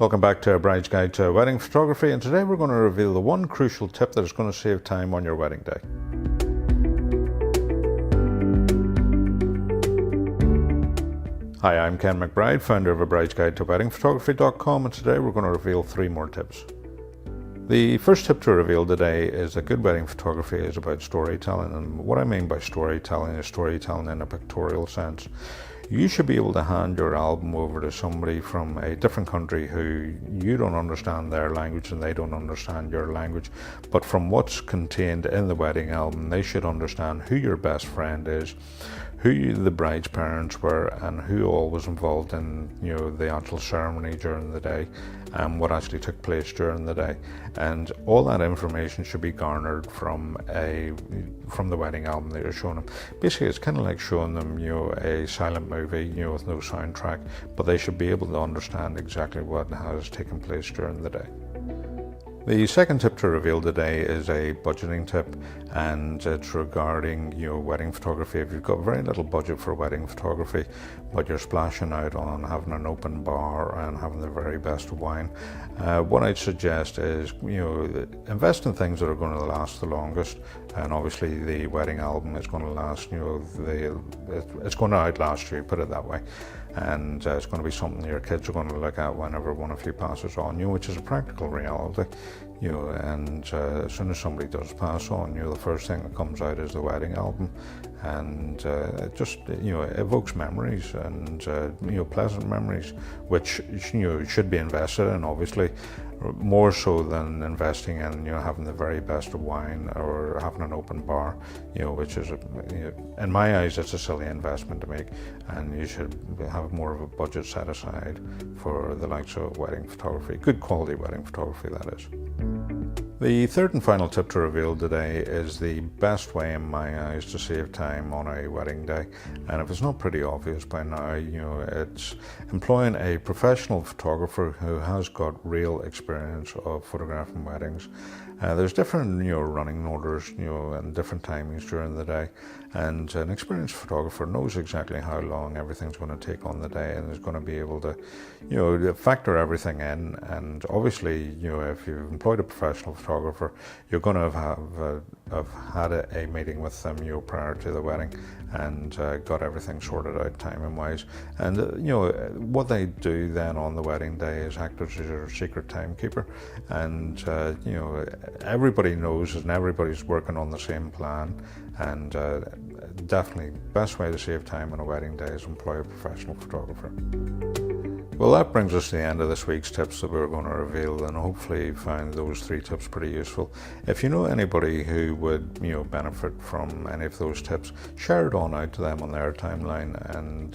Welcome back to A Bride's Guide to Wedding Photography, and today we're going to reveal the one crucial tip that is going to save time on your wedding day. Hi, I'm Ken McBride, founder of A Bride's Guide to Wedding Photography.com, and today we're going to reveal 3 more tips. The first tip to reveal today is that good wedding photography is about storytelling, and what I mean by storytelling is storytelling in a pictorial sense. You should be able to hand your album over to somebody from a different country who you don't understand their language and they don't understand your language, but from what's contained in the wedding album, they should understand who your best friend is, who the bride's parents were, and who all was involved in the actual ceremony during the day and what actually took place during the day. And all that information should be garnered from the wedding album that you're showing them. Basically, it's kind of like showing them a silent movie with no soundtrack, but they should be able to understand exactly what has taken place during the day. The second tip to reveal today is a budgeting tip, and it's regarding wedding photography. If you've got very little budget for wedding photography, but you're splashing out on having an open bar and having the very best wine, what I'd suggest is invest in things that are going to last the longest. And obviously the wedding album is going to last, it's going to outlast you, put it that way. And it's going to be something your kids are going to look at whenever one of you passes on, which is a practical reality. And as soon as somebody does pass on, the first thing that comes out is the wedding album, and it just evokes memories and pleasant memories, which should be invested in, obviously, more so than investing in having the very best of wine or having an open bar, which is in my eyes it's a silly investment to make, and you should have more of a budget set aside for the likes of wedding photography, good quality wedding photography, that is. The third and final tip to reveal today is the best way in my eyes to save time on a wedding day, and if it's not pretty obvious by now, it's employing a professional photographer who has got real experience of photographing weddings. There's different running orders and different timings during the day, and an experienced photographer knows exactly how long everything's going to take on the day and is going to be able to factor everything in. And obviously if you've employed a professional photographer, you're going to have had a meeting with them prior to the wedding and got everything sorted out timing wise. And what they do then on the wedding day is act as your secret timekeeper, and everybody knows and everybody's working on the same plan. And definitely best way to save time on a wedding day is employ a professional photographer. Well, that brings us to the end of this week's tips that we're going to reveal, and hopefully you find those 3 tips pretty useful. If you know anybody who would benefit from any of those tips, share it on out to them on their timeline, and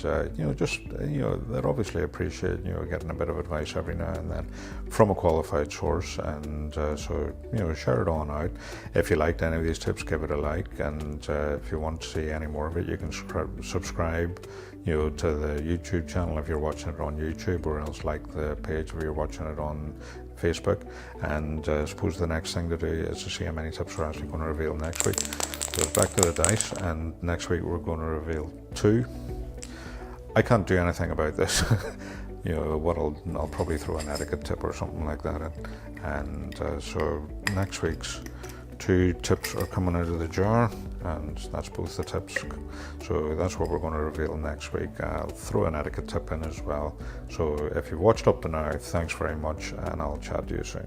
they'd obviously appreciate getting a bit of advice every now and then from a qualified source. And so share it on out. If you liked any of these tips, give it a like, and if you want to see any more of it, you can subscribe to the YouTube channel if you're watching it on YouTube, or else like the page if you're watching it on Facebook. And I suppose the next thing to do is to see how many tips we're actually going to reveal next week. So it's back to the dice, and next week we're going to reveal 2. I can't do anything about this. I'll probably throw an etiquette tip or something like that in. And so next week's 2 tips are coming out of the jar, and that's both the tips. So that's what we're going to reveal next week. I'll throw an etiquette tip in as well. So if you've watched up to now, thanks very much, and I'll chat to you soon.